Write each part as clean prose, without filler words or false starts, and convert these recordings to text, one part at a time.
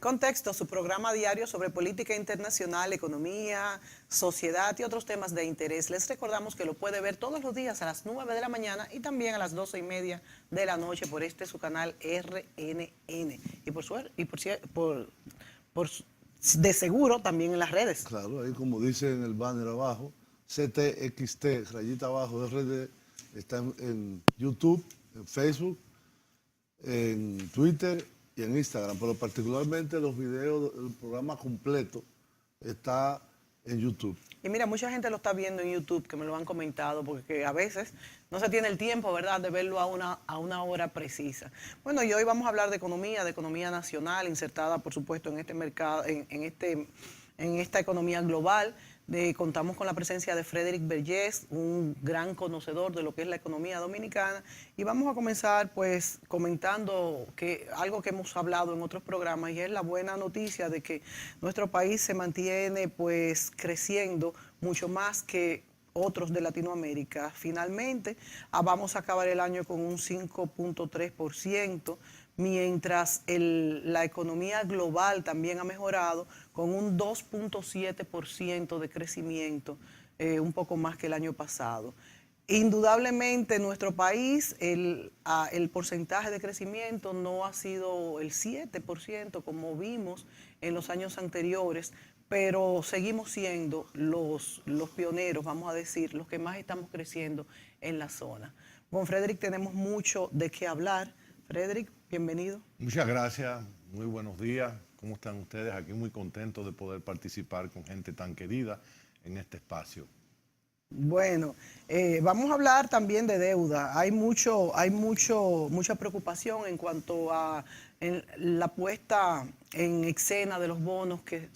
Contexto, su programa diario sobre política internacional, economía, sociedad y otros temas de interés. Les recordamos que lo puede ver todos los días a las 9 de la mañana y también a las 12:30 de la noche por su canal RNN. Y de seguro también en las redes. Claro, ahí como dice en el banner abajo, CTXT, rayita abajo, RD, está en YouTube, en Facebook, en Twitter y en Instagram, pero particularmente los videos, el programa completo está en YouTube. Y mira, mucha gente lo está viendo en YouTube, que me lo han comentado, porque a veces no se tiene el tiempo, ¿verdad?, de verlo a una hora precisa. Bueno, y hoy vamos a hablar de economía nacional, insertada, por supuesto, en este mercado, en esta economía global. Contamos con la presencia de Frederick Vergés, un gran conocedor de lo que es la economía dominicana, y vamos a comenzar pues comentando algo que hemos hablado en otros programas, y es la buena noticia de que nuestro país se mantiene pues creciendo mucho más que otros de Latinoamérica. Finalmente, vamos a acabar el año con un 5.3%, mientras la economía global también ha mejorado con un 2.7% de crecimiento, un poco más que el año pasado. Indudablemente en nuestro país el porcentaje de crecimiento no ha sido el 7% como vimos en los años anteriores, pero seguimos siendo los pioneros, vamos a decir, los que más estamos creciendo en la zona. Con Frederick tenemos mucho de qué hablar. Frederick, bienvenido. Muchas gracias, muy buenos días. ¿Cómo están ustedes? Aquí muy contentos de poder participar con gente tan querida en este espacio. Bueno, vamos a hablar también de deuda. Hay mucha preocupación en cuanto a la puesta en escena de los bonos que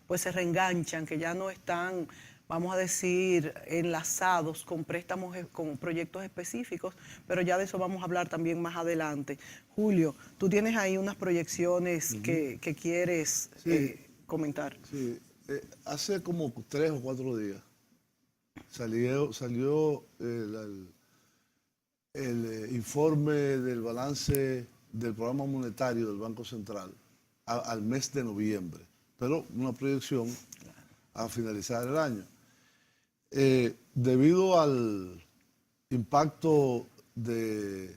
pues se reenganchan, que ya no están, vamos a decir, enlazados con préstamos, con proyectos específicos, pero ya de eso vamos a hablar también más adelante. Julio, tú tienes ahí unas proyecciones que quieres comentar. Sí, hace como 3 o 4 días salió el informe del balance del programa monetario del Banco Central al mes de noviembre, pero una proyección a finalizar el año. Debido al impacto de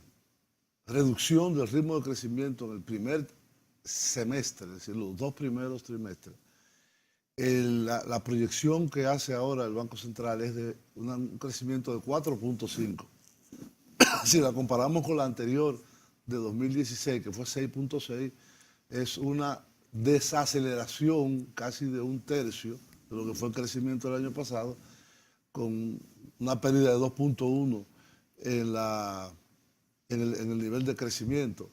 reducción del ritmo de crecimiento en el primer semestre, es decir, los 2 primeros trimestres, la proyección que hace ahora el Banco Central es de un crecimiento de 4.5. Si la comparamos con la anterior de 2016, que fue 6.6, es una desaceleración casi de 1/3 de lo que fue el crecimiento del año pasado, con una pérdida de 2.1 en el nivel de crecimiento.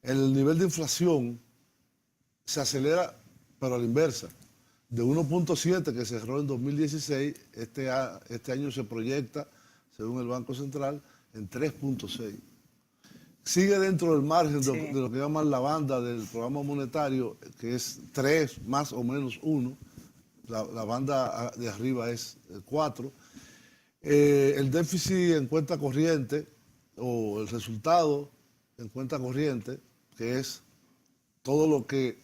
El nivel de inflación se acelera, pero a la inversa. De 1.7 que cerró en 2016, este año se proyecta, según el Banco Central, en 3.6. Sigue dentro del margen de lo que llaman la banda del programa monetario, que es 3 más o menos 1. La banda de arriba es 4. El déficit en cuenta corriente, o el resultado en cuenta corriente, que es todo lo que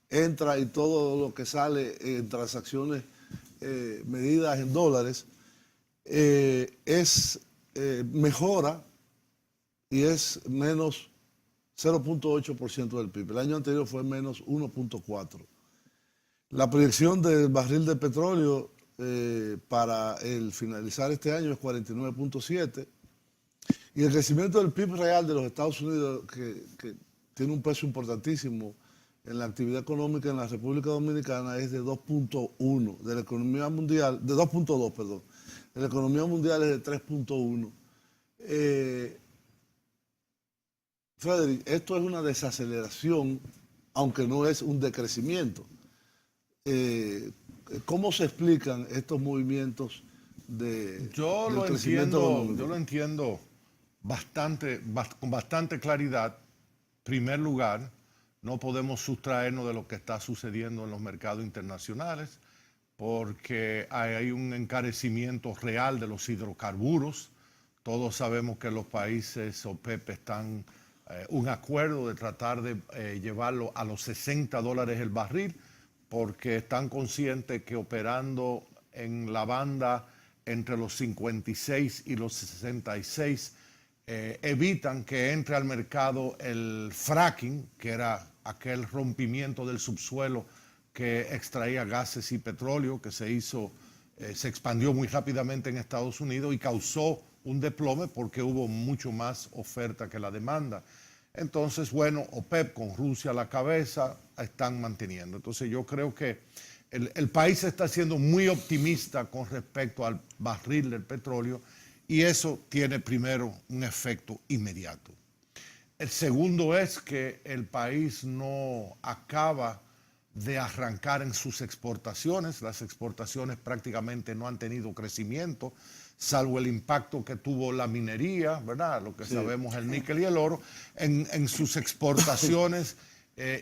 entra y todo lo que sale en transacciones medidas en dólares, mejora y es menos 0.8% del PIB. El año anterior fue menos 1.4%. La proyección del barril de petróleo para el finalizar este año es 49.7%. Y el crecimiento del PIB real de los Estados Unidos, que tiene un peso importantísimo en la actividad económica en la República Dominicana, es de 2.1, de la economía mundial, de 2.2, perdón. De la economía mundial es de 3.1. Frederick, esto es una desaceleración, aunque no es un decrecimiento. ¿Cómo se explican estos movimientos del crecimiento económico? Yo lo entiendo con bastante claridad. En primer lugar, no podemos sustraernos de lo que está sucediendo en los mercados internacionales, porque hay un encarecimiento real de los hidrocarburos. Todos sabemos que los países OPEP están un acuerdo de tratar de llevarlo a los $60 el barril, porque están conscientes que operando en la banda entre los 56 y los 66, evitan que entre al mercado el fracking, que era aquel rompimiento del subsuelo que extraía gases y petróleo, que se expandió muy rápidamente en Estados Unidos y causó un desplome porque hubo mucho más oferta que la demanda. Entonces, bueno, OPEP con Rusia a la cabeza están manteniendo. Entonces yo creo que el país está siendo muy optimista con respecto al barril del petróleo y eso tiene primero un efecto inmediato. El segundo es que el país no acaba de arrancar en sus exportaciones. Las exportaciones prácticamente no han tenido crecimiento, salvo el impacto que tuvo la minería, ¿verdad? Lo que sabemos, el níquel y el oro, en sus exportaciones,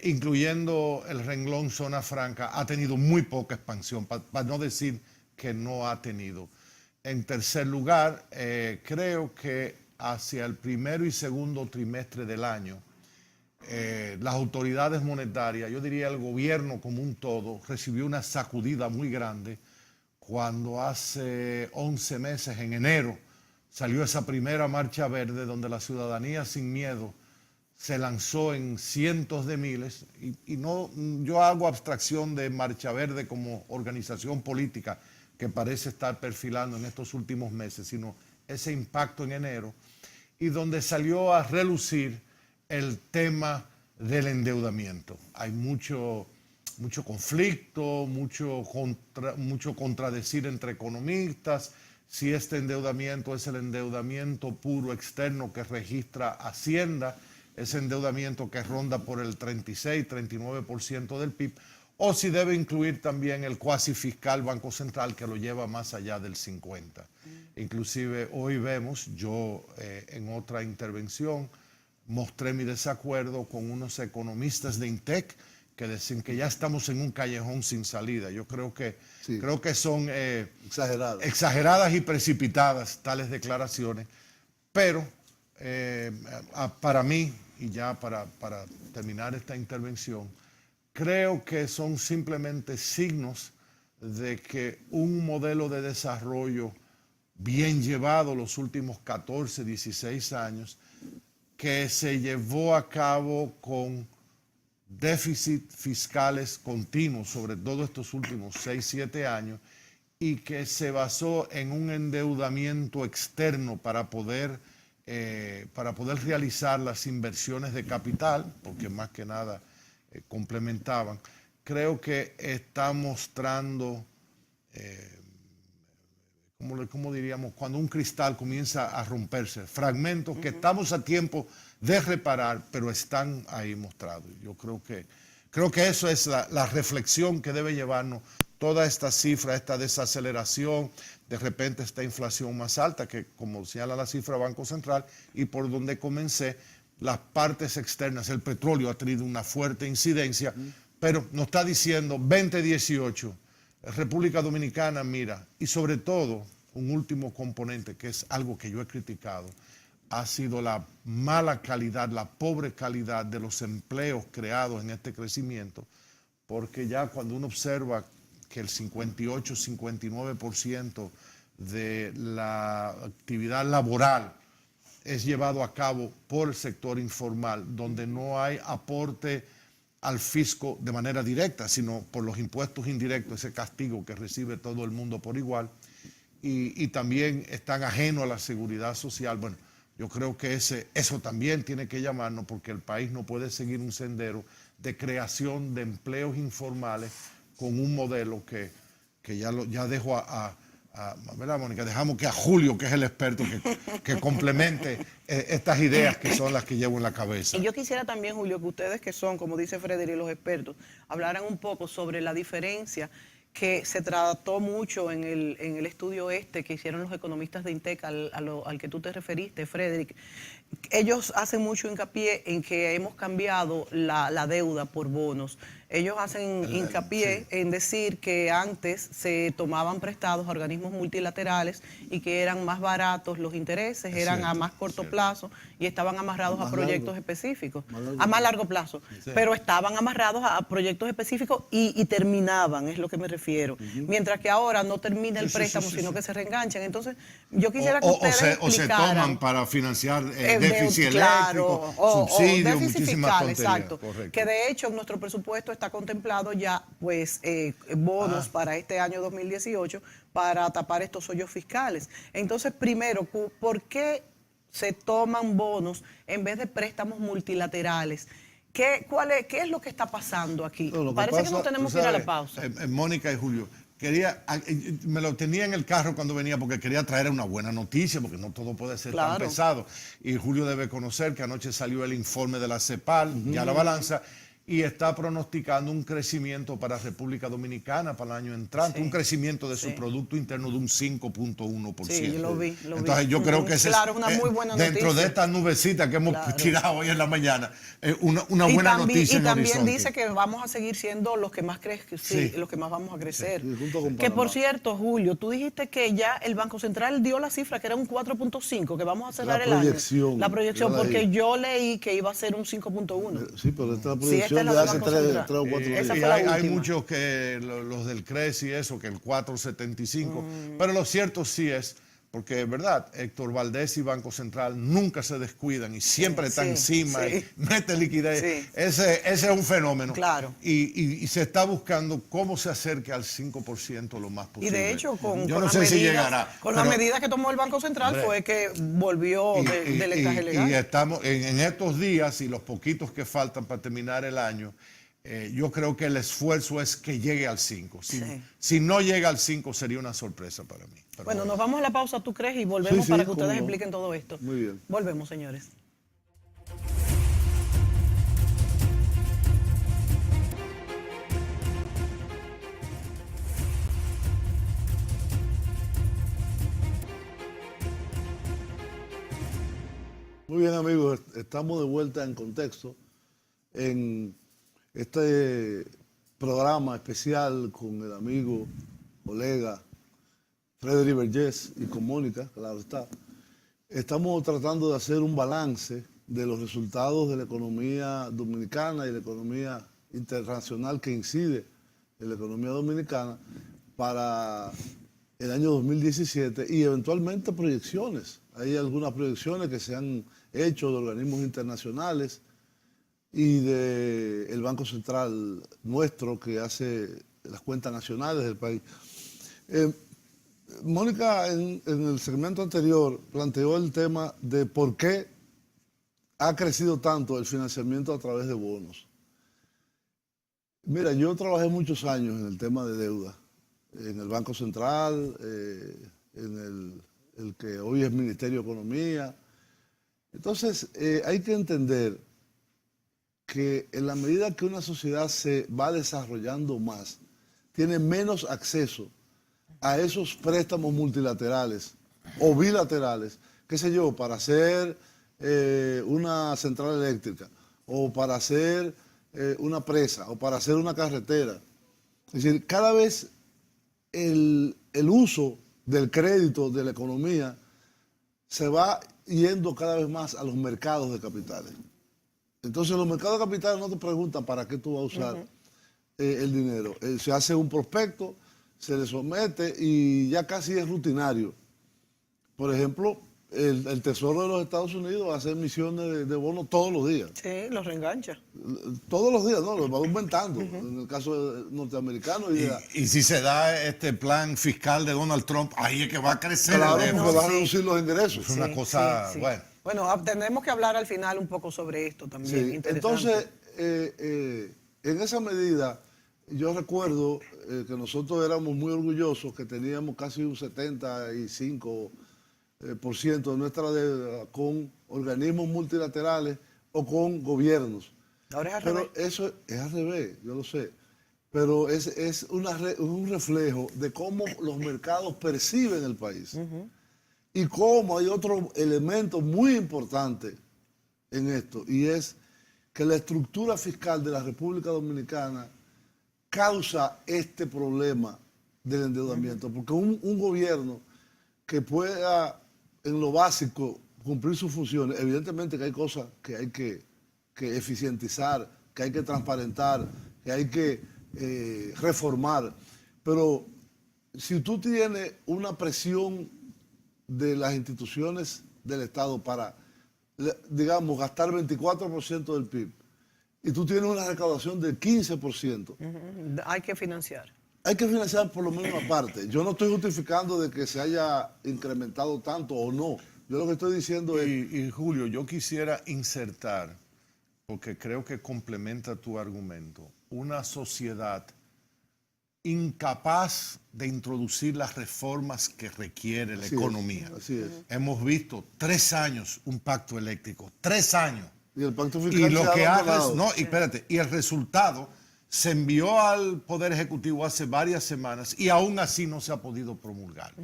incluyendo el renglón zona franca, ha tenido muy poca expansión, para no decir que no ha tenido. En tercer lugar, creo que hacia el primero y segundo trimestre del año, las autoridades monetarias, yo diría el gobierno como un todo, recibió una sacudida muy grande cuando hace 11 meses, en enero, salió esa primera marcha verde donde la ciudadanía sin miedo se lanzó en cientos de miles y no, yo hago abstracción de Marcha Verde como organización política que parece estar perfilando en estos últimos meses, sino ese impacto en enero y donde salió a relucir el tema del endeudamiento. Hay mucho conflicto, mucho contradecir entre economistas, si este endeudamiento es el endeudamiento puro externo que registra Hacienda, ese endeudamiento que ronda por el 36-39% del PIB, o si debe incluir también el cuasi fiscal Banco Central que lo lleva más allá del 50%. Inclusive hoy vemos, yo en otra intervención mostré mi desacuerdo con unos economistas de INTEC que dicen que ya estamos en un callejón sin salida. Yo creo que son exageradas y precipitadas tales declaraciones, pero para mí, y ya para terminar esta intervención, creo que son simplemente signos de que un modelo de desarrollo bien llevado los últimos 14, 16 años, que se llevó a cabo con déficit fiscales continuos, sobre todo estos últimos 6, 7 años, y que se basó en un endeudamiento externo para poder realizar las inversiones de capital, porque más que nada complementaban. Creo que está mostrando, ¿cómo diríamos? Cuando un cristal comienza a romperse, fragmentos que estamos a tiempo de reparar, pero están ahí mostrados. Yo creo que eso es la reflexión que debe llevarnos toda esta cifra, esta desaceleración, de repente esta inflación más alta, que como señala la cifra Banco Central, y por donde comencé, las partes externas, el petróleo ha tenido una fuerte incidencia, pero nos está diciendo 2018, República Dominicana, mira, y sobre todo un último componente que es algo que yo he criticado, ha sido la mala calidad, la pobre calidad de los empleos creados en este crecimiento, porque ya cuando uno observa que el 58-59% de la actividad laboral es llevado a cabo por el sector informal, donde no hay aporte al fisco de manera directa, sino por los impuestos indirectos, ese castigo que recibe todo el mundo por igual, y también están ajenos a la seguridad social. Bueno, yo creo que eso también tiene que llamarnos, porque el país no puede seguir un sendero de creación de empleos informales con un modelo que ya dejo ¿verdad, Mónica? Dejamos que a Julio, que es el experto, que complemente estas ideas que son las que llevo en la cabeza. Y yo quisiera también, Julio, que ustedes que son, como dice Frederick, los expertos, hablaran un poco sobre la diferencia que se trató mucho en el estudio que hicieron los economistas de INTEC, al que tú te referiste, Frederick. Ellos hacen mucho hincapié en que hemos cambiado la deuda por bonos. ellos hacen hincapié en decir que antes se tomaban prestados a organismos multilaterales y que eran más baratos los intereses, eran a más corto plazo y estaban amarrados a proyectos específicos, a más largo plazo, pero estaban amarrados a proyectos específicos y terminaban, es lo que me refiero. Mientras que ahora no termina el préstamo, sino que se reenganchan. Entonces, yo quisiera que ustedes o se toman para financiar déficit claro, eléctrico, subsidios, déficit muchísimas fiscal, tonterías. exacto. Correcto. Que de hecho en nuestro presupuesto está contemplado ya pues bonos para este año 2018 para tapar estos hoyos fiscales. Entonces, primero, ¿por qué se toman bonos en vez de préstamos multilaterales? ¿Qué es lo que está pasando aquí? Parece que no tenemos que ir a la pausa. Mónica y Julio, me lo tenía en el carro cuando venía porque quería traer una buena noticia, porque no todo puede ser tan pesado. Y Julio debe conocer que anoche salió el informe de la CEPAL, ya la balanza, y está pronosticando un crecimiento para República Dominicana para el año entrante, un crecimiento de su Producto Interno de un 5.1%. Sí, lo vi. Entonces yo creo que ese es una muy buena noticia. Dentro de esta nubecita que hemos tirado hoy en la mañana, una buena noticia. Y también dice que vamos a seguir siendo los que más los que más vamos a crecer. Que por cierto, Julio, tú dijiste que ya el Banco Central dio la cifra que era un 4.5, que vamos a cerrar el año. La proyección, porque yo leí que iba a ser un 5.1. Sí, pero esta proyección de hace 3 o 4 días. Y hay muchos que, los del CRES y eso, que el 4.75, pero lo cierto sí es, porque es verdad, Héctor Valdés y Banco Central nunca se descuidan y siempre están encima y mete liquidez. Ese es un fenómeno. Claro. Y se está buscando cómo se acerque al 5% lo más posible. Y de hecho, yo no sé si llegará. Con las medidas que tomó el Banco Central fue que volvió del encaje legal. Y estamos en estos días y los poquitos que faltan para terminar el año, yo creo que el esfuerzo es que llegue al 5. Si no llega al 5 sería una sorpresa para mí. Pero bueno, nos vamos a la pausa, ¿tú crees? Y volvemos para que ustedes expliquen todo esto. Muy bien. Volvemos, señores. Muy bien, amigos, estamos de vuelta en contexto en este programa especial con el amigo, colega Frederic Vergés y con Mónica, claro está. Estamos tratando de hacer un balance de los resultados de la economía dominicana y la economía internacional que incide en la economía dominicana para el año 2017 y eventualmente proyecciones. Hay algunas proyecciones que se han hecho de organismos internacionales y del Banco Central nuestro que hace las cuentas nacionales del país. Mónica en el segmento anterior planteó el tema de por qué ha crecido tanto el financiamiento a través de bonos. Mira, yo trabajé muchos años en el tema de deuda, en el Banco Central, en el que hoy es Ministerio de Economía. Entonces, hay que entender que en la medida que una sociedad se va desarrollando más, tiene menos acceso a esos préstamos multilaterales o bilaterales, qué sé yo, para hacer una central eléctrica o para hacer una presa o para hacer una carretera. Es decir, cada vez el uso del crédito de la economía se va yendo cada vez más a los mercados de capitales. Entonces los mercados de capitales no te preguntan para qué tú vas a usar el dinero. Se hace un prospecto, se le somete y ya casi es rutinario. Por ejemplo, el Tesoro de los Estados Unidos hace emisiones de bonos todos los días. Sí, los reengancha. Todos los días, ¿no? Los va aumentando. En el caso norteamericano. Y si se da este plan fiscal de Donald Trump, ahí es que va a crecer. Claro, porque va a reducir los ingresos. Es una cosa, bueno. Bueno, tenemos que hablar al final un poco sobre esto también. Sí. Entonces, en esa medida, yo recuerdo que nosotros éramos muy orgullosos que teníamos casi un 75% de nuestra deuda con organismos multilaterales o con gobiernos. Ahora es al Pero revés. eso es al revés, yo lo sé. Pero es un reflejo de cómo los mercados perciben el país. Y cómo hay otro elemento muy importante en esto, y es que la estructura fiscal de la República Dominicana causa este problema del endeudamiento? Porque un gobierno que pueda, en lo básico, cumplir sus funciones, evidentemente que hay cosas que hay que eficientizar, que hay que transparentar, que hay que reformar, pero si tú tienes una presión de las instituciones del Estado para, digamos, gastar 24% del PIB, y tú tienes una recaudación del 15%. Hay que financiar. Hay que financiar por lo menos una parte. Yo no estoy justificando de que se haya incrementado tanto o no. Yo lo que estoy diciendo es... Y Julio, yo quisiera insertar, porque creo que complementa tu argumento, una sociedad incapaz de introducir las reformas que requiere la economía. Así es. Hemos visto 3 años un pacto eléctrico, 3 años. Y el pacto fiscal Y lo se ha que abandonado. no, y espérate, y el resultado se envió al Poder Ejecutivo hace varias semanas y aún así no se ha podido promulgar.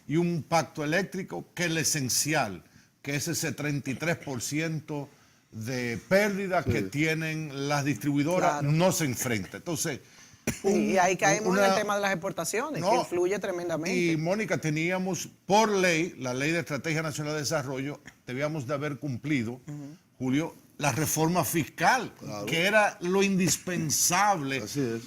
Y un pacto eléctrico que es lo esencial, que es ese 33% de pérdida que tienen las distribuidoras, Claro. no se enfrenta. Entonces, Y ahí caemos en el tema de las exportaciones, que influye tremendamente. Y Mónica, teníamos por ley, la Ley de Estrategia Nacional de Desarrollo, debíamos de haber cumplido, Julio, la reforma fiscal, que era lo indispensable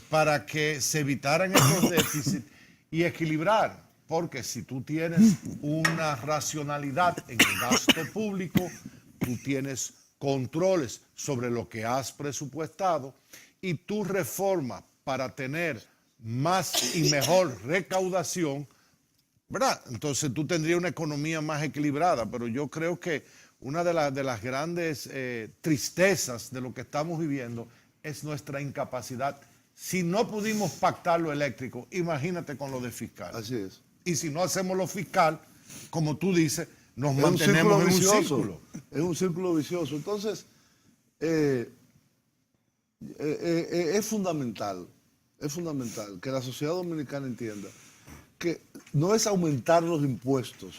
para que se evitaran estos déficits y equilibrar. Porque si tú tienes una racionalidad en el gasto público, tú tienes controles sobre lo que has presupuestado y tu reforma para tener más y mejor recaudación, ¿verdad? Entonces tú tendrías una economía más equilibrada, pero yo creo que una de las grandes tristezas de lo que estamos viviendo es nuestra incapacidad. Si no pudimos pactar lo eléctrico, imagínate con lo de fiscal. Así es. Y si no hacemos lo fiscal, como tú dices, nos mantenemos en un círculo. Es un círculo vicioso. Entonces, es fundamental que la sociedad dominicana entienda que no es aumentar los impuestos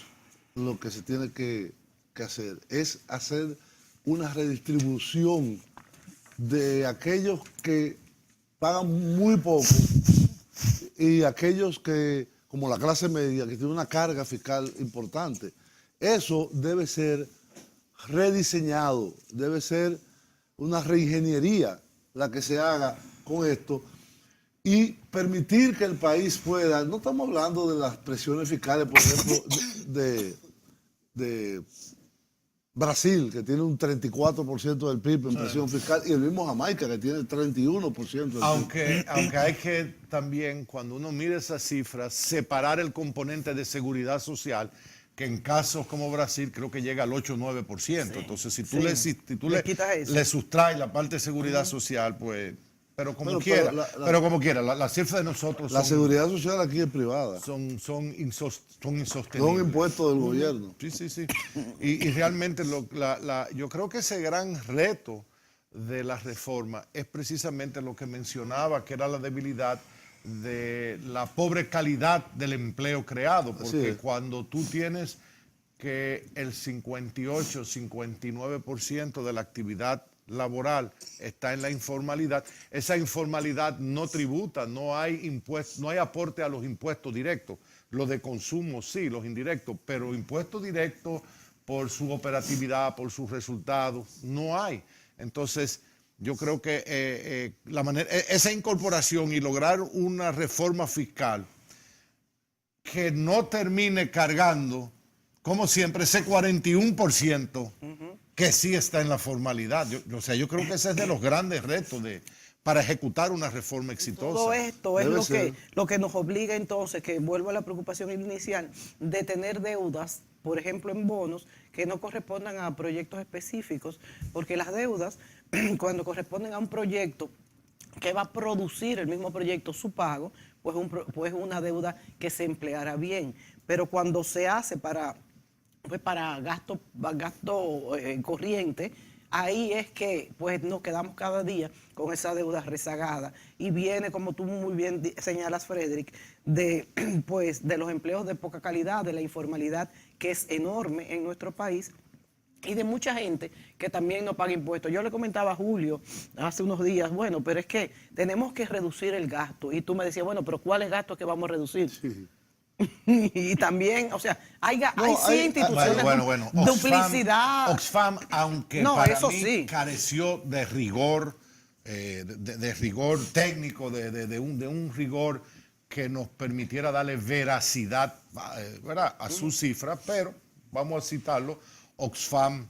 lo que se tiene que hacer, es hacer una redistribución de aquellos que pagan muy poco y aquellos que, como la clase media, que tiene una carga fiscal importante. Eso debe ser rediseñado, debe ser una reingeniería la que se haga con esto y permitir que el país pueda, no estamos hablando de las presiones fiscales, por ejemplo, de Brasil, que tiene un 34% del PIB en presión fiscal, y el mismo Jamaica, que tiene el 31% del Aunque hay que también, cuando uno mira esas cifras, separar el componente de seguridad social, que en casos como Brasil creo que llega al 8 o 9%. Entonces, si tú, le sustraes la parte de seguridad social, pues... Pero como quiera, la cifra de nosotros la seguridad social aquí es privada. Son insostenibles. Son impuestos del gobierno. Sí. Y realmente yo creo que ese gran reto de la reforma es precisamente lo que mencionaba, que era la debilidad de la pobre calidad del empleo creado. Porque cuando tú tienes que el 58, 59% de la actividad laboral está en la informalidad, esa informalidad no tributa, no hay impuestos, no hay aporte a los impuestos directos, los de consumo sí, los indirectos, pero impuestos directos por su operatividad, por sus resultados, no hay. Entonces, yo creo que esa incorporación y lograr una reforma fiscal que no termine cargando, como siempre, ese 41%, que sí está en la formalidad. Yo creo que ese es de los grandes retos para ejecutar una reforma exitosa. Todo esto es lo que nos obliga entonces, que vuelvo a la preocupación inicial, de tener deudas, por ejemplo en bonos, que no correspondan a proyectos específicos, porque las deudas, cuando corresponden a un proyecto que va a producir el mismo proyecto su pago, pues una deuda que se empleará bien. Pero cuando se hace para gasto corriente, ahí es que pues nos quedamos cada día con esa deuda rezagada y viene, como tú muy bien señalas, Frederick, de los empleos de poca calidad, de la informalidad que es enorme en nuestro país y de mucha gente que también no paga impuestos. Yo le comentaba a Julio hace unos días, bueno, pero es que tenemos que reducir el gasto. Y tú me decías, bueno, pero ¿cuáles gastos que vamos a reducir? Sí. Y también, o sea, hay instituciones, Bueno. duplicidad. Oxfam, aunque No, para eso mí sí. careció de rigor, de rigor técnico, de un rigor que nos permitiera darle veracidad, ¿verdad?, a sus cifras, pero vamos a citarlo. Oxfam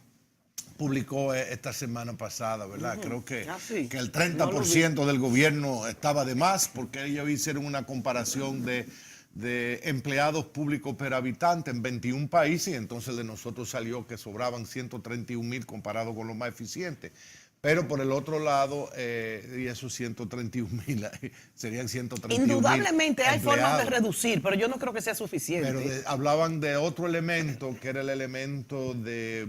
publicó esta semana pasada, ¿verdad? Creo que, sí. que el 30% del gobierno estaba de más, porque ellos hicieron una comparación de empleados públicos per habitante en 21 países, y entonces de nosotros salió que sobraban 131,000 comparado con los más eficientes. Pero por el otro lado, y esos 131,000 serían 131,000 Indudablemente hay formas de empleados. reducir, pero yo no creo que sea suficiente. Pero hablaban de otro elemento, que era el elemento de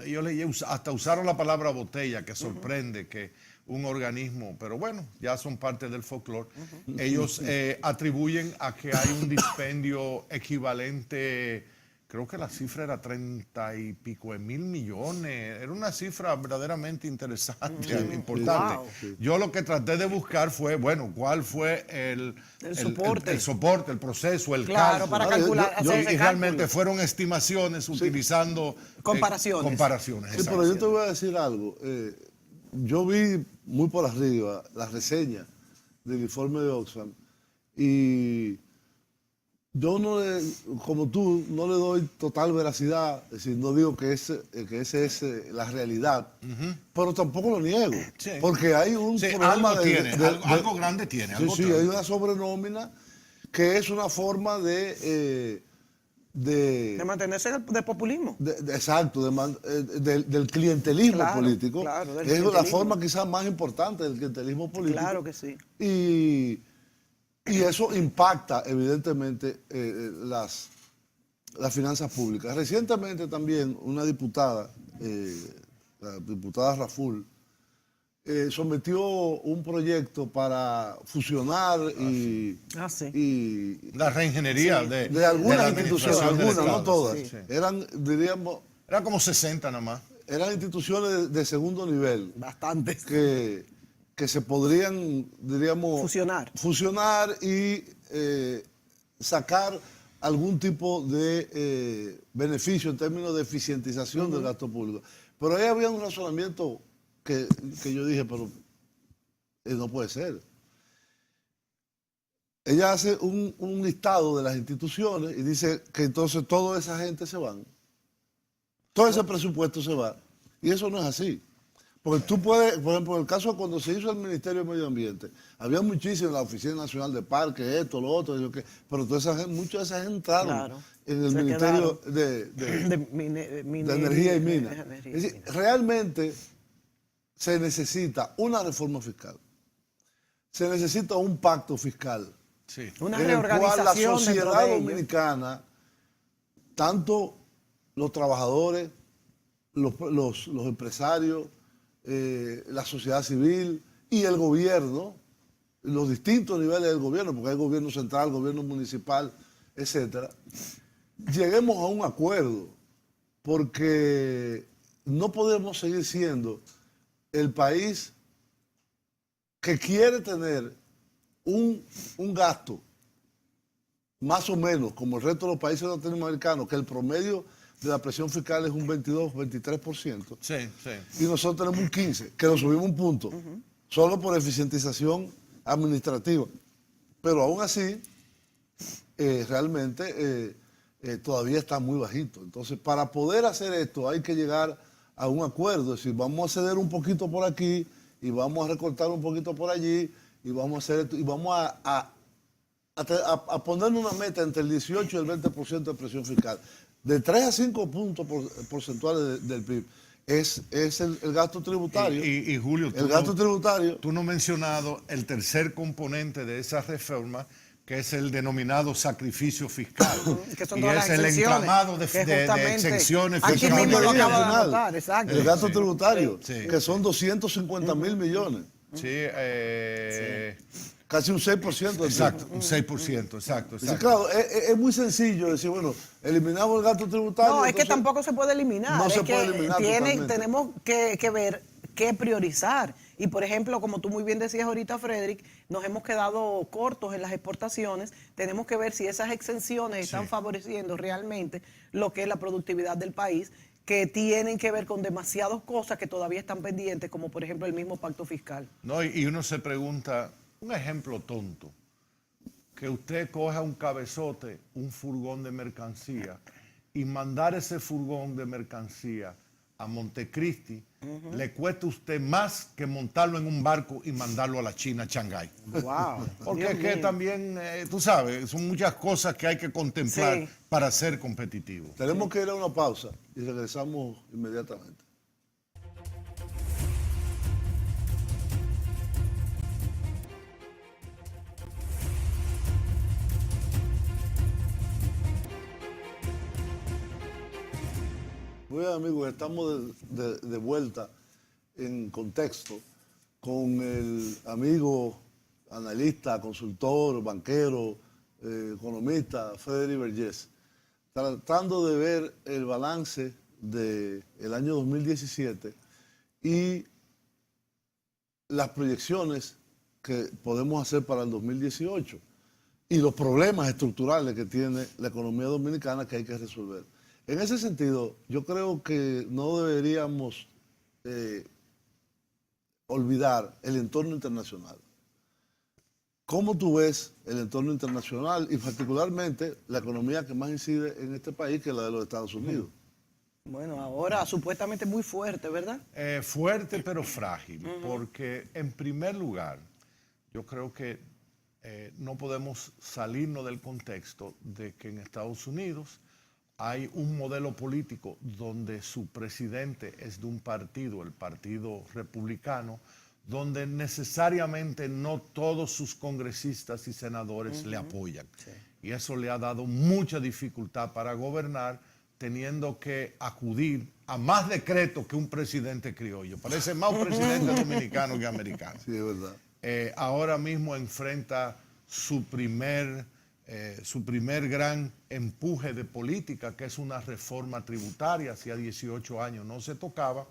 yo leí, hasta usaron la palabra botella, que sorprende que un organismo, pero bueno, ya son parte del folclore. Ellos atribuyen a que hay un dispendio equivalente, creo que la cifra era 30 y pico de mil millones. Era una cifra verdaderamente interesante, importante. Wow. Yo lo que traté de buscar fue, bueno, cuál fue el soporte. el soporte, el proceso, el Claro, cálculo. para calcular, hacer ese Y realmente cálculo. fueron estimaciones utilizando Comparaciones. comparaciones. Sí, exacto. pero yo te voy a decir algo. Yo vi muy por arriba las reseñas del informe de Oxfam y yo no le, como tú, no le doy total veracidad, es decir, no digo que esa es la realidad, pero tampoco lo niego, Sí. porque hay un Sí, problema algo tiene, algo grande tiene. Sí, algo sí, tiene. hay una sobrenómina que es una forma de mantenerse de populismo. exacto, del clientelismo Claro, político. claro, del es la clientelismo. forma quizás más importante del clientelismo político. Claro que sí. Y eso impacta evidentemente las finanzas públicas. Recientemente también una diputada, la diputada Raful, sometió un proyecto para fusionar y La reingeniería de algunas la instituciones, administración del algunas, no Estado. todas. Sí. Eran, diríamos, Era como 60 nada más. eran instituciones de segundo nivel Bastantes. que se podrían, diríamos, fusionar y sacar algún tipo de beneficio en términos de eficientización del gasto público. Pero ahí había un razonamiento que yo dije, pero no puede ser. Ella hace un listado de las instituciones y dice que entonces toda esa gente se van. Todo ese presupuesto se va. Y eso no es así. Porque tú puedes, por ejemplo, en el caso de cuando se hizo el Ministerio de Medio Ambiente, había muchísimo, la Oficina Nacional de Parques, esto, lo otro, pero toda esa gente, muchas de esas gente entraron en el Ministerio de Energía y Minas. Es decir, realmente se necesita una reforma fiscal. Se necesita un pacto fiscal. Sí. Una en el cual la reorganización sociedad dominicana, tanto los trabajadores, los empresarios, la sociedad civil y el gobierno, los distintos niveles del gobierno, porque hay gobierno central, gobierno municipal, etcétera, lleguemos a un acuerdo, porque no podemos seguir siendo el país que quiere tener un gasto más o menos como el resto de los países latinoamericanos, que el promedio de la presión fiscal es un 22, 23%. Sí. Y nosotros tenemos un 15%, que nos subimos un punto, solo por eficientización administrativa. Pero aún así, realmente todavía está muy bajito. Entonces, para poder hacer esto hay que llegar a un acuerdo. Es decir, vamos a ceder un poquito por aquí y vamos a recortar un poquito por allí y vamos a hacer esto y vamos a ponerle una meta entre el 18 y el 20% de presión fiscal. De 3 a 5 puntos porcentuales del PIB es el gasto tributario. Y Julio, el gasto tributario. Tú no has mencionado el tercer componente de esa reforma, que es el denominado sacrificio fiscal. Que son y todas es las el exenciones, entramado que de exenciones aquí fiscales. mismo lo Al acaba de final, anotar, exacto. el gasto tributario, Sí. que son 250,000 millones. Sí, casi un 6% del Exacto, PIB. un 6%, exacto. Entonces, claro, es muy sencillo decir, bueno, eliminamos el gasto tributario. No, es que entonces, tampoco se puede eliminar. no es se que puede eliminar totalmente. tenemos que ver qué priorizar. Y por ejemplo, como tú muy bien decías ahorita, Frederick, nos hemos quedado cortos en las exportaciones. Tenemos que ver si esas exenciones están favoreciendo realmente lo que es la productividad del país, que tienen que ver con demasiadas cosas que todavía están pendientes, como por ejemplo el mismo pacto fiscal. ¿No? Y uno se pregunta, un ejemplo tonto, que usted coja un cabezote, un furgón de mercancía, y mandar ese furgón de mercancía a Montecristi, le cuesta a usted más que montarlo en un barco y mandarlo a la China, a Shanghái. Wow. Porque Dios es que mío. también, tú sabes, son muchas cosas que hay que contemplar Sí. para ser competitivo. Tenemos que ir a una pausa y regresamos inmediatamente. Muy bien, amigos, estamos de vuelta en contexto con el amigo analista, consultor, banquero, economista Frederick Vergés, tratando de ver el balance del año 2017 y las proyecciones que podemos hacer para el 2018 y los problemas estructurales que tiene la economía dominicana que hay que resolver. En ese sentido, yo creo que no deberíamos olvidar el entorno internacional. ¿Cómo tú ves el entorno internacional y particularmente la economía que más incide en este país, que es la de los Estados Unidos? Bueno, ahora supuestamente muy fuerte, ¿verdad? Fuerte pero frágil, porque en primer lugar, yo creo que no podemos salirnos del contexto de que en Estados Unidos hay un modelo político donde su presidente es de un partido, el Partido Republicano, donde necesariamente no todos sus congresistas y senadores le apoyan. Sí. Y eso le ha dado mucha dificultad para gobernar, teniendo que acudir a más decretos que un presidente criollo. Parece más un presidente dominicano que americano. Sí, es verdad. Ahora mismo enfrenta su primer gran empuje de política, que es una reforma tributaria. Hacía 18 años no se tocaba.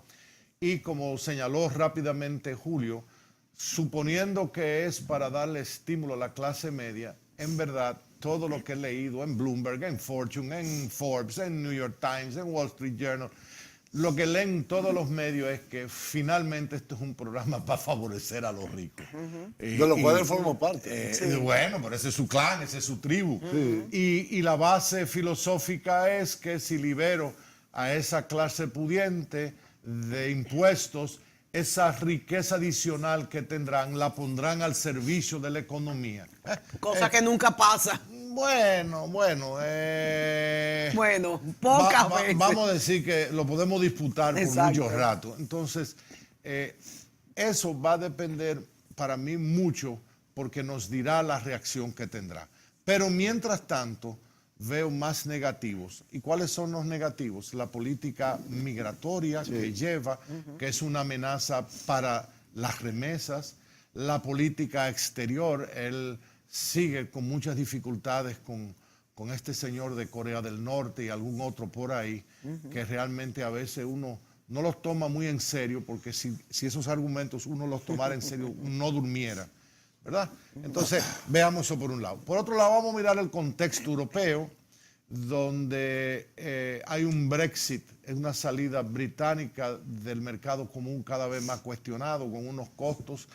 Y como señaló rápidamente Julio, suponiendo que es para darle estímulo a la clase media, en verdad, todo lo que he leído en Bloomberg, en Fortune, en Forbes, en New York Times, en Wall Street Journal, lo que leen todos los medios es que finalmente esto es un programa para favorecer a los ricos. De lo cual él forma parte. Bueno, pero ese es su clan, ese es su tribu. Y la base filosófica es que si libero a esa clase pudiente de impuestos, esa riqueza adicional que tendrán la pondrán al servicio de la economía. Cosa que nunca pasa. Bueno, pocas veces. Vamos a decir que lo podemos disputar por mucho rato. Entonces, eso va a depender para mí mucho porque nos dirá la reacción que tendrá. Pero mientras tanto, veo más negativos. ¿Y cuáles son los negativos? La política migratoria que lleva, que es una amenaza para las remesas, la política exterior. Él sigue con muchas dificultades con este señor de Corea del Norte y algún otro por ahí, que realmente a veces uno no los toma muy en serio, porque si esos argumentos uno los tomara en serio, no durmiera, ¿verdad? Entonces, veamos eso por un lado. Por otro lado, vamos a mirar el contexto europeo, donde hay un Brexit, es una salida británica del mercado común cada vez más cuestionado, con unos costos,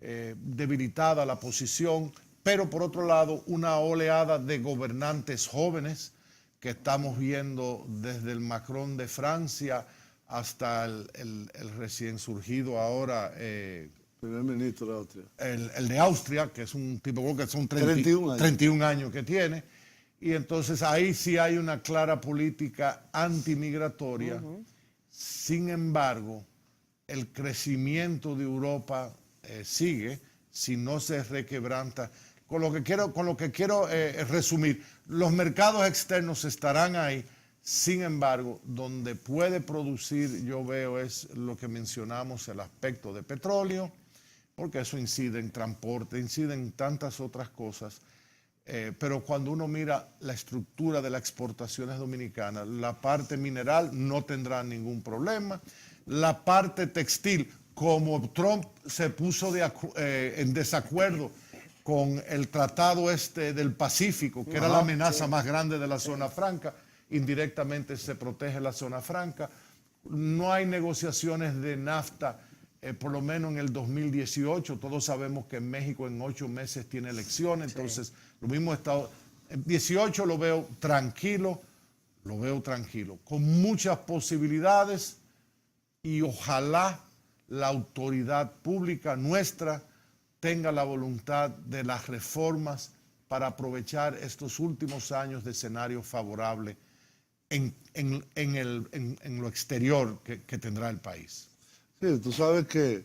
debilitada la posición, pero por otro lado, una oleada de gobernantes jóvenes que estamos viendo desde el Macron de Francia hasta el recién surgido ahora primer ministro de Austria. El de Austria, que es un tipo que son 31 años que tiene. Y entonces ahí sí hay una clara política antimigratoria. Sin embargo, el crecimiento de Europa sigue si no se requebranta. Con lo que quiero resumir, los mercados externos estarán ahí. Sin embargo, donde puede producir, yo veo, es lo que mencionamos, el aspecto de petróleo, porque eso incide en transporte, incide en tantas otras cosas. Pero cuando uno mira la estructura de las exportaciones dominicanas, la parte mineral no tendrá ningún problema. La parte textil, como Trump se puso en desacuerdo con el tratado del Pacífico, que era la amenaza más grande de la zona franca, indirectamente se protege la zona franca. No hay negociaciones de NAFTA, por lo menos en el 2018. Todos sabemos que en México en 8 meses tiene elecciones, entonces lo mismo Estado. En 18 lo veo tranquilo, con muchas posibilidades, y ojalá la autoridad pública nuestra tenga la voluntad de las reformas para aprovechar estos últimos años de escenario favorable en lo exterior que tendrá el país. Sí, tú sabes que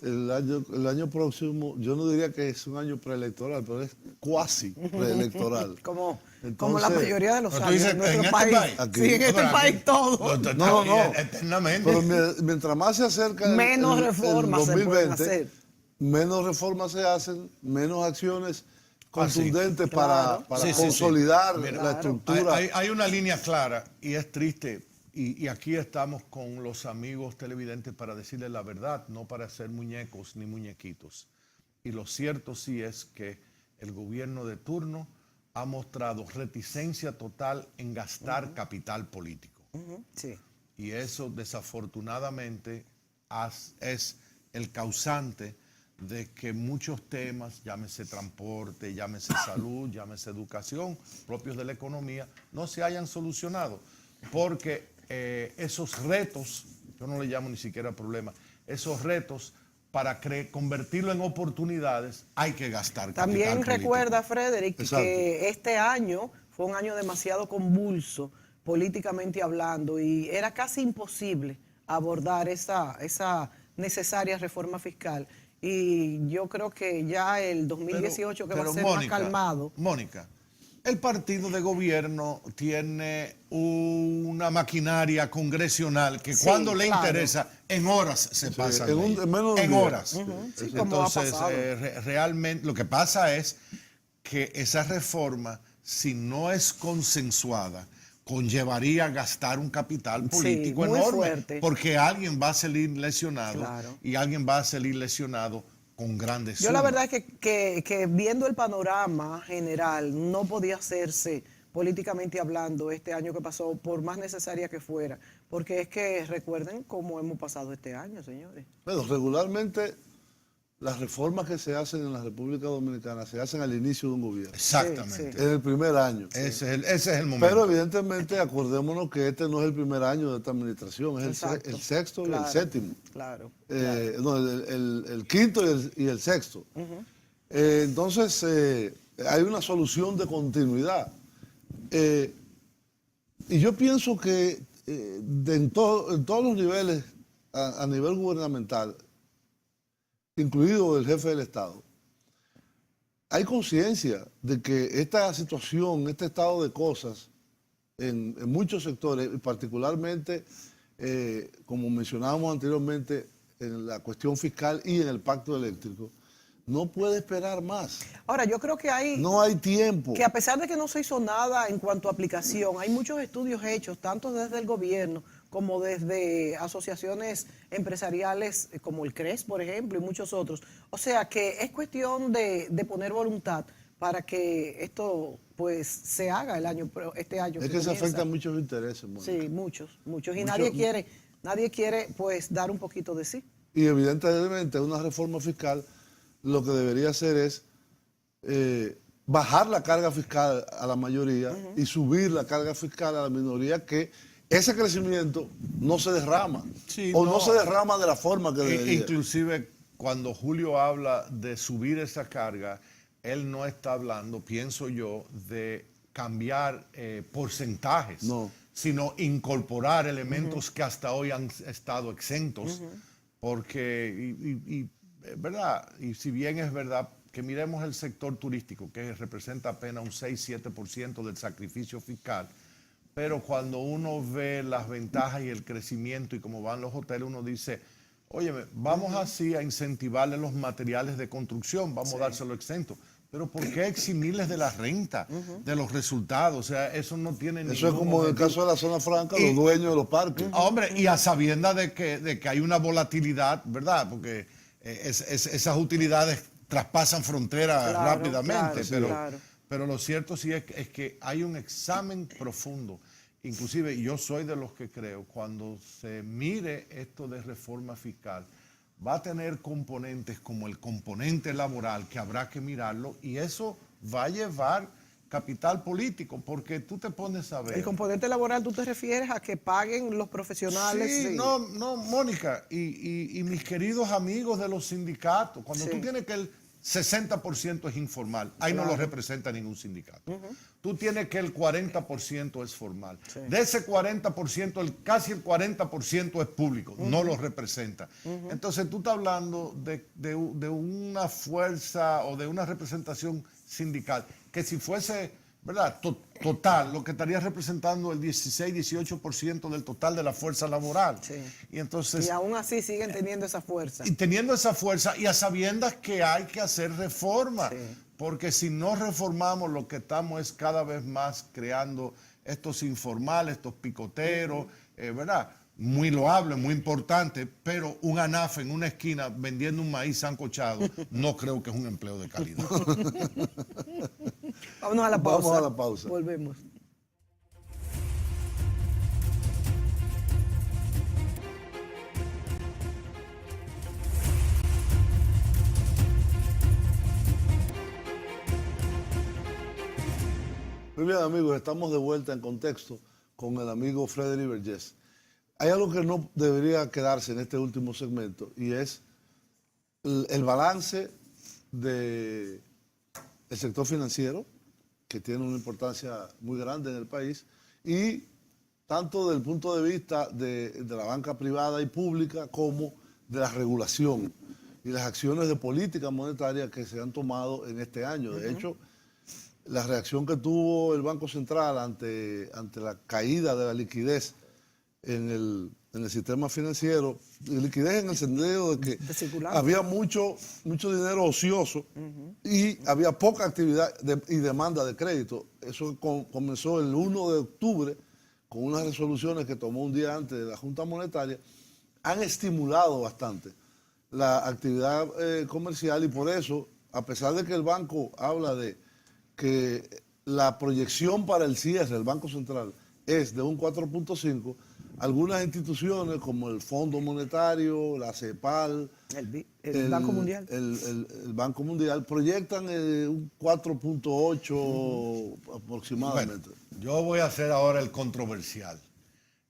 el año próximo, yo no diría que es un año preelectoral, pero es cuasi preelectoral. Como Entonces, la mayoría de los pero tú años dices, en nuestro ¿en este país. país? Aquí. Sí, en este Pero aquí- país todo. No. Eternamente. Pero mientras más se acerca Menos reformas se pueden hacer. menos reformas se hacen, menos acciones contundentes Claro. para Sí, sí, sí. consolidar Mira, la estructura. Hay una línea clara, y es triste, y aquí estamos con los amigos televidentes para decirles la verdad, no para hacer muñecos ni muñequitos. Y lo cierto sí es que el gobierno de turno ha mostrado reticencia total en gastar capital político. Sí. Y eso desafortunadamente es el causante de que muchos temas, llámese transporte, llámese salud, llámese educación, propios de la economía, no se hayan solucionado. Porque esos retos, yo no le llamo ni siquiera problema, esos retos, para convertirlo en oportunidades, hay que gastar capital También político. recuerda, Frederick, Exacto. que este año fue un año demasiado convulso políticamente hablando y era casi imposible abordar esa necesaria reforma fiscal. Y yo creo que ya el 2018 que va a ser más calmado. Mónica, el partido de gobierno tiene una maquinaria congresional que Sí, cuando le claro. interesa, en horas se pasa. en menos de un en día. horas. Sí, como ha Entonces, pasado. realmente lo que pasa es que esa reforma, si no es consensuada, conllevaría gastar un capital político muy enorme, fuerte. porque alguien va a salir lesionado, Claro. y alguien va a salir lesionado con grandes Yo la sumas. verdad es que viendo el panorama general no podía hacerse políticamente hablando este año que pasó, por más necesaria que fuera, porque es que recuerden cómo hemos pasado este año, señores. Bueno, regularmente las reformas que se hacen en la República Dominicana se hacen al inicio de un gobierno, Exactamente. Sí, en el primer año. Ese es el momento. Pero evidentemente acordémonos que este no es el primer año de esta administración, es Exacto. el sexto y Claro, el séptimo. Claro. No, el quinto y el sexto. Entonces, hay una solución de continuidad. Y yo pienso que en todos los niveles, a nivel gubernamental, incluido el jefe del Estado, hay conciencia de que esta situación, este estado de cosas, en muchos sectores, y particularmente, como mencionábamos anteriormente, en la cuestión fiscal y en el pacto eléctrico, no puede esperar más. Ahora, yo creo que No hay tiempo. que a pesar de que no se hizo nada en cuanto a aplicación, hay muchos estudios hechos, tanto desde el gobierno como desde asociaciones empresariales como el CRES, por ejemplo, y muchos otros. O sea que es cuestión de poner voluntad para que esto pues se haga este año. Es que se comienza. afectan muchos intereses, Mónica. Sí, muchos. Y nadie quiere pues dar un poquito de sí. Y evidentemente una reforma fiscal lo que debería hacer es bajar la carga fiscal a la mayoría y subir la carga fiscal a la minoría, que ese crecimiento no se derrama. Sí, no se derrama de la forma que debería. Inclusive, cuando Julio habla de subir esa carga, él no está hablando, pienso yo, de cambiar porcentajes, No. sino incorporar elementos que hasta hoy han estado exentos, porque, ¿verdad? Y si bien es verdad que miremos el sector turístico, que representa apenas un 6-7% del sacrificio fiscal, pero cuando uno ve las ventajas y el crecimiento y cómo van los hoteles, uno dice, óyeme, vamos así a incentivarle los materiales de construcción, vamos a dárselo exento. Pero ¿por qué eximirles de la renta, de los resultados? O sea, eso no tiene ningún Eso es como en el caso de la zona franca, los dueños de los parques. Hombre, y a sabiendas de que hay una volatilidad, ¿verdad? Porque esas utilidades traspasan fronteras rápidamente, pero lo cierto sí es que hay un examen profundo. Inclusive yo soy de los que creo, cuando se mire esto de reforma fiscal, va a tener componentes como el componente laboral que habrá que mirarlo, y eso va a llevar capital político, porque tú te pones a ver. El componente laboral, ¿tú te refieres a que paguen los profesionales? Sí, no, Mónica, y mis queridos amigos de los sindicatos, cuando tú tienes que el 60% es informal, ahí no lo representa ningún sindicato. Tú tienes que el 40% es formal. De ese 40%, casi el 40% es público, no lo representa. Entonces tú estás hablando de una fuerza o de una representación sindical que si fuese, ¿verdad?, total, lo que estaría representando el 16-18% del total de la fuerza laboral. Y entonces, y aún así siguen teniendo esa fuerza. Y teniendo esa fuerza y a sabiendas que hay que hacer reforma. Porque si no reformamos, lo que estamos es cada vez más creando estos informales, estos picoteros, ¿verdad? Muy loable, muy importante, pero un anafe en una esquina vendiendo un maíz sancochado, no creo que es un empleo de calidad. Vámonos a la pausa. Vamos a la pausa. Volvemos. Muy bien, amigos, estamos de vuelta en contexto con el amigo Frederick Vergés. Hay algo que no debería quedarse en este último segmento, y es el balance del sector financiero, que tiene una importancia muy grande en el país, y tanto desde el punto de vista de la banca privada y pública como de la regulación y las acciones de política monetaria que se han tomado en este año. De hecho, la reacción que tuvo el Banco Central ante la caída de la liquidez en el sistema financiero, liquidez en el sentido de que había mucho dinero ocioso y había poca actividad y demanda de crédito. Eso comenzó el 1 de octubre con unas resoluciones que tomó un día antes de la Junta Monetaria. Han estimulado bastante la actividad comercial, y por eso, a pesar de que el banco habla de que la proyección para el cierre del Banco Central es de un 4.5, algunas instituciones como el Fondo Monetario, la CEPAL, el Banco Mundial, el Banco Mundial proyectan un 4.8 aproximadamente. Bueno, yo voy a hacer ahora el controversial.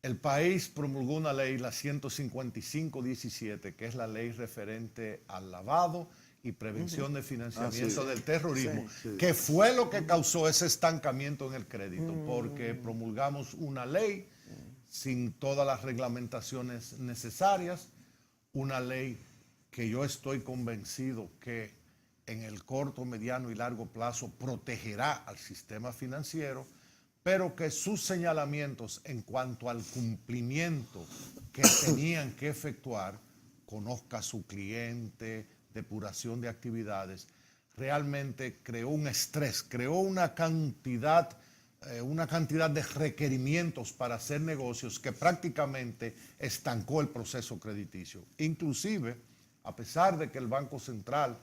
El país promulgó una ley, la 155-17, que es la ley referente al lavado y prevención de financiamiento del terrorismo, que fue lo que causó ese estancamiento en el crédito, porque promulgamos una ley sin todas las reglamentaciones necesarias, una ley que yo estoy convencido que en el corto, mediano y largo plazo protegerá al sistema financiero, pero que sus señalamientos en cuanto al cumplimiento que tenían que efectuar, conozca a su cliente, depuración de actividades, realmente creó un estrés, creó una cantidad de requerimientos para hacer negocios que prácticamente estancó el proceso crediticio. Inclusive, a pesar de que el Banco Central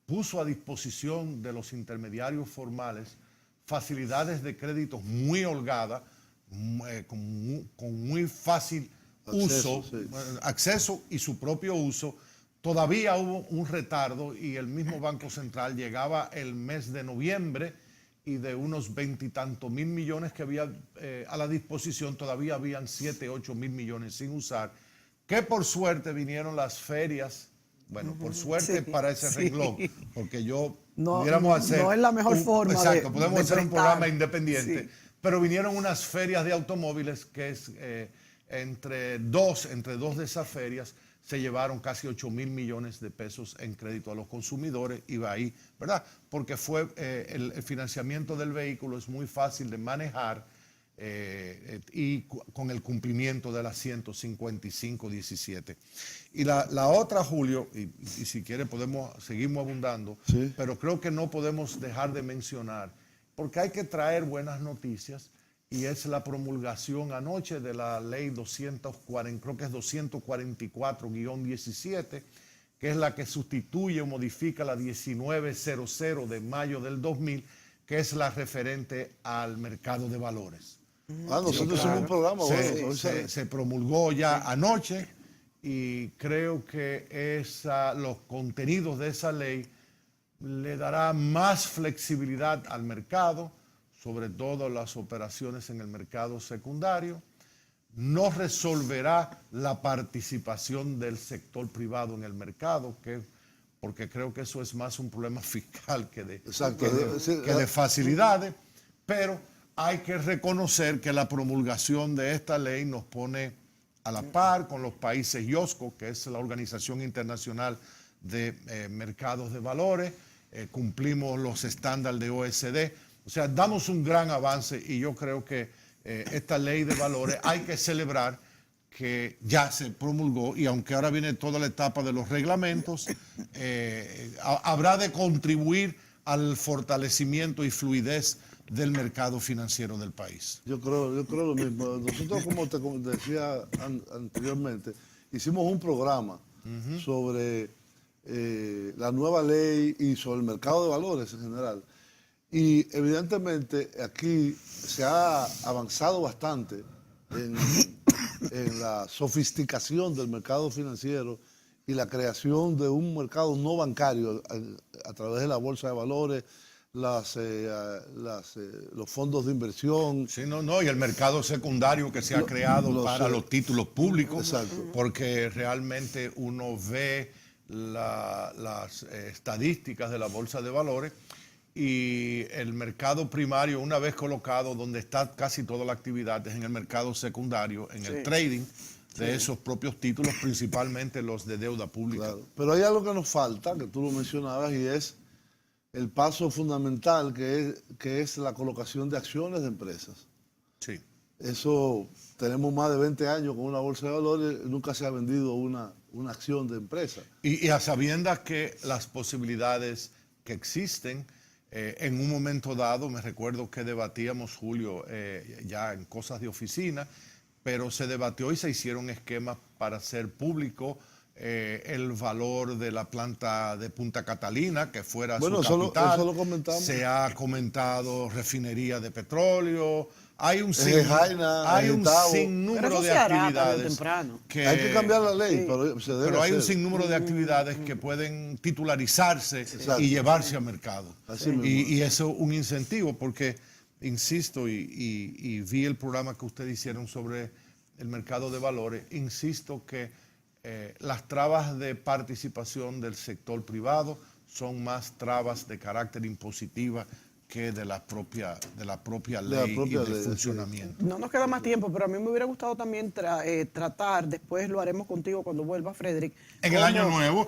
puso a disposición de los intermediarios formales facilidades de créditos muy holgadas, con muy fácil acceso y su propio uso, todavía hubo un retardo, y el mismo Banco Central llegaba el mes de noviembre y de unos 20 y tantos mil millones que había a la disposición, todavía habían 7, 8 mil millones sin usar, que por suerte vinieron las ferias. Bueno, por suerte para ese renglón, porque pudiéramos hacer... No es la mejor forma. Exacto, podemos hacer un programa independiente, pero vinieron unas ferias de automóviles que es entre dos de esas ferias se llevaron casi 8 mil millones de pesos en crédito a los consumidores, iba ahí, ¿verdad? Porque fue el financiamiento del vehículo es muy fácil de manejar y con el cumplimiento de la 155.17. Y la otra, Julio, y si quiere seguimos abundando, sí, pero creo que no podemos dejar de mencionar, porque hay que traer buenas noticias, y es la promulgación anoche de la ley 240, creo que es 244-17, que es la que sustituye o modifica la 1900 de mayo del 2000, que es la referente al mercado de valores. Nosotros hicimos un programa. Se promulgó ya anoche, y creo que los contenidos de esa ley le dará más flexibilidad al mercado, sobre todo las operaciones en el mercado secundario. No resolverá la participación del sector privado en el mercado, porque creo que eso es más un problema fiscal que de facilidades, pero hay que reconocer que la promulgación de esta ley nos pone a la par con los países IOSCO, que es la Organización Internacional de Mercados de Valores. Cumplimos los estándares de OSD. O sea, damos un gran avance, y yo creo que esta ley de valores hay que celebrar que ya se promulgó, y aunque ahora viene toda la etapa de los reglamentos, habrá de contribuir al fortalecimiento y fluidez del mercado financiero del país. Yo creo lo mismo. Nosotros, como te decía anteriormente, hicimos un programa sobre la nueva ley y sobre el mercado de valores en general. Y evidentemente aquí se ha avanzado bastante en la sofisticación del mercado financiero y la creación de un mercado no bancario a través de la bolsa de valores, los fondos de inversión. Sí, y el mercado secundario que se ha creado para los títulos públicos. Exacto. Porque realmente uno ve las estadísticas de la bolsa de valores, y el mercado primario, una vez colocado, donde está casi toda la actividad, es en el mercado secundario, en el trading de esos propios títulos, principalmente los de deuda pública. Claro. Pero hay algo que nos falta, que tú lo mencionabas, y es el paso fundamental, que es la colocación de acciones de empresas. Sí. Eso, tenemos más de 20 años con una bolsa de valores, nunca se ha vendido una acción de empresa. Y a sabiendas que las posibilidades que existen, en un momento dado, me recuerdo que debatíamos, Julio, ya en cosas de oficina, pero se debatió y se hicieron esquemas para hacer público el valor de la planta de Punta Catalina, que fuera su capital. Eso lo comentamos. Se ha comentado refinería de petróleo. Hay un sinnúmero de actividades. Hay que cambiar la ley, pero se debe Pero hay hacer. un sinnúmero de actividades que pueden titularizarse y llevarse al mercado. Y eso es un incentivo, porque, insisto, y vi el programa que ustedes hicieron sobre el mercado de valores, insisto que las trabas de participación del sector privado son más trabas de carácter impositiva que de la propia ley y de funcionamiento. No nos queda más tiempo, pero a mí me hubiera gustado también tratar, después lo haremos contigo cuando vuelva Frederick. En el año nuevo.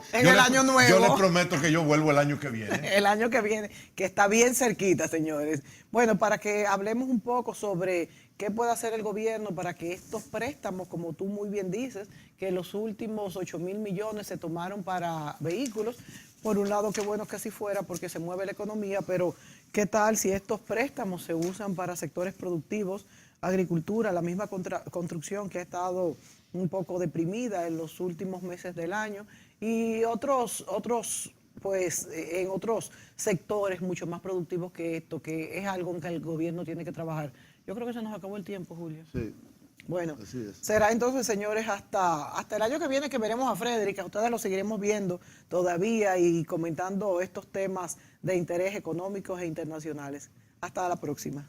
Yo le prometo que yo vuelvo el año que viene. El año que viene, que está bien cerquita, señores. Bueno, para que hablemos un poco sobre qué puede hacer el gobierno para que estos préstamos, como tú muy bien dices, que los últimos 8.000 millones se tomaron para vehículos. Por un lado, qué bueno que así fuera porque se mueve la economía, pero ¿qué tal si estos préstamos se usan para sectores productivos, agricultura, la misma construcción que ha estado un poco deprimida en los últimos meses del año, y otros pues en otros sectores mucho más productivos que esto, que es algo en que el gobierno tiene que trabajar? Yo creo que se nos acabó el tiempo, Julio. Sí. Bueno, Así es. será entonces, señores, hasta el año que viene que veremos a Frederick. A ustedes lo seguiremos viendo todavía y comentando estos temas de interés económicos e internacionales. Hasta la próxima.